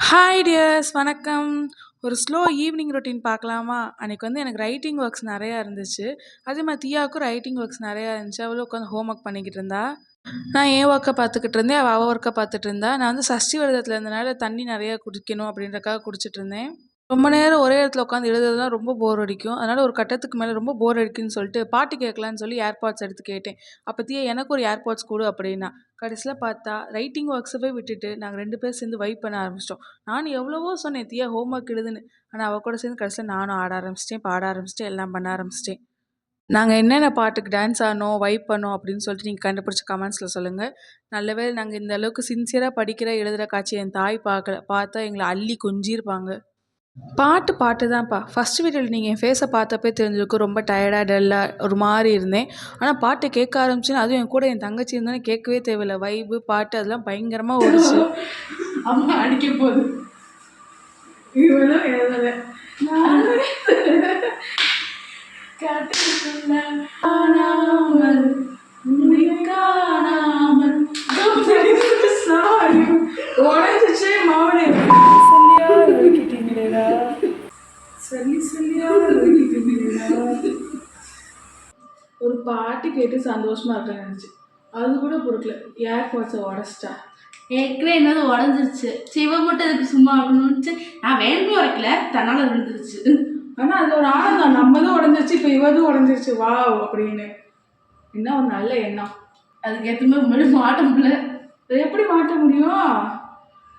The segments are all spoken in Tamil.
ஹாய் டியர்ஸ் வணக்கம். ஒரு ஸ்லோ ஈவினிங் ரொட்டீன் பார்க்கலாமா? அன்றைக்கி எனக்கு ரைட்டிங் ஒர்க்ஸ் நிறையா இருந்துச்சு. அதே மாதிரி தியாவுக்கும் ரைட்டிங் ஒர்க்ஸ் நிறையா இருந்துச்சு. அவளும் உட்காந்து ஹோம் ஒர்க் பண்ணிக்கிட்டு இருந்தா. நான் என் ஒர்க்கை பார்த்துக்கிட்டு இருந்தேன். அவள் ஒர்க்கை பார்த்துட்டு இருந்தா. நான் சஷ்டி விரதத்தில் இருந்தனால தண்ணி நிறையா குடிக்கணும் அப்படின்றக்காக குடிச்சிட்டு இருந்தேன். ரொம்ப நேரம் ஒரே இடத்துல உட்காந்து எழுதுறதுலாம் ரொம்ப போர் அடிக்கும். அதனால் ஒரு கட்டத்துக்கு மேலே ரொம்ப போர் அடிக்குன்னு சொல்லிட்டு பாட்டு கேட்கலான்னு சொல்லி ஏர்பாட்ஸ் எடுத்து கேட்டேன். அப்போத்தியே எனக்கு ஒரு ஏர்பாட்ஸ் கொடு அப்படின்னா. கடைசியில் பார்த்தா ரைட்டிங் ஒர்க்ஸவே விட்டுட்டு நாங்கள் 2 பேர் சேர்ந்து வைப் பண்ண ஆரம்பிச்சிட்டோம். நானும் எவ்வளவோ சொன்னேன் தியா ஹோம் ஒர்க் எழுதுன்னு. ஆனால் அவள் கூட சேர்ந்து கடைசியில் நானும் ஆட ஆரம்பிச்சிட்டேன், பாட ஆரம்பிச்சிட்டேன், எல்லாம் பண்ண ஆரம்பிச்சிட்டேன். நாங்கள் என்னென்ன பாட்டுக்கு டான்ஸ் ஆனோம், வைப் பண்ணோம் அப்படின்னு சொல்லிட்டு நீங்கள் கண்டுபிடிச்ச கமெண்ட்ஸில் சொல்லுங்கள். நல்லவேளை நாங்கள் இந்த அளவுக்கு சின்சியராக படிக்கிற எழுதுகிற காட்சி என் தாய் பார்க்கல. பார்த்தா எங்களை அள்ளி கொஞ்சிருப்பாங்க. பாட்டு தான்ப்பா. ஃபஸ்ட் வீடியோவில் நீங்கள் என் ஃபேஸை பார்த்தப்பே தெரிஞ்சிருக்கும் ரொம்ப டயர்டாக டல்லாக ஒரு மாதிரி இருந்தேன். ஆனால் பாட்டு கேட்க ஆரம்பிச்சுன்னா அதுவும் என் கூட என் தங்கச்சி இருந்தோன்னே கேட்கவே தேவையில்லை. வைப்பு பாட்டு அதெல்லாம் பயங்கரமாக ஓடிச்சு. அம்மா அடிக்க போகுது. இவனும் எழுதலை. உடஞ்சிச்சு மாவனை ஒரு பாட்டு கேட்டு சந்தோஷமா இருக்கேன்னு நினைச்சு அது கூட பொறுக்கல. ஏர்பாட்ஸை உடச்சிட்டா. ஏற்கனவே என்னது உடஞ்சிருச்சு. சிவ மட்டும் அதுக்கு சும்மா ஆகணும்னு நான் வேணுமே உடைக்கல, தன்னால விழுந்துருச்சு. ஆனால் அது ஒரு ஆனந்தம். நம்ம தான் உடஞ்சிருச்சு, இப்போ இவதும் உடஞ்சிருச்சு வா அப்படின்னு. என்ன ஒரு நல்ல எண்ணம். அதுக்கு ஏற்ற மாதிரி முன்னாடி மாட்ட முடியல. அதை எப்படி மாட்ட முடியும்?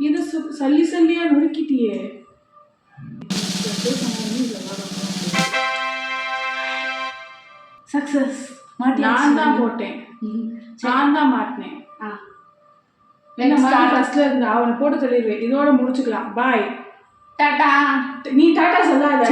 இது சல்லி சல்லியா நுறுக்கிட்டியே. சக்சஸ். நான் தான் போட்டேன், நான் தான் மாட்டினேன். ஃபர்ஸ்ட்ல இருந்து அவனை போட்டு சொல்லிடுவேன். இதோட முடிச்சுக்கலாம். பாய், டாடா. நீ டாட்டா சொல்லாத.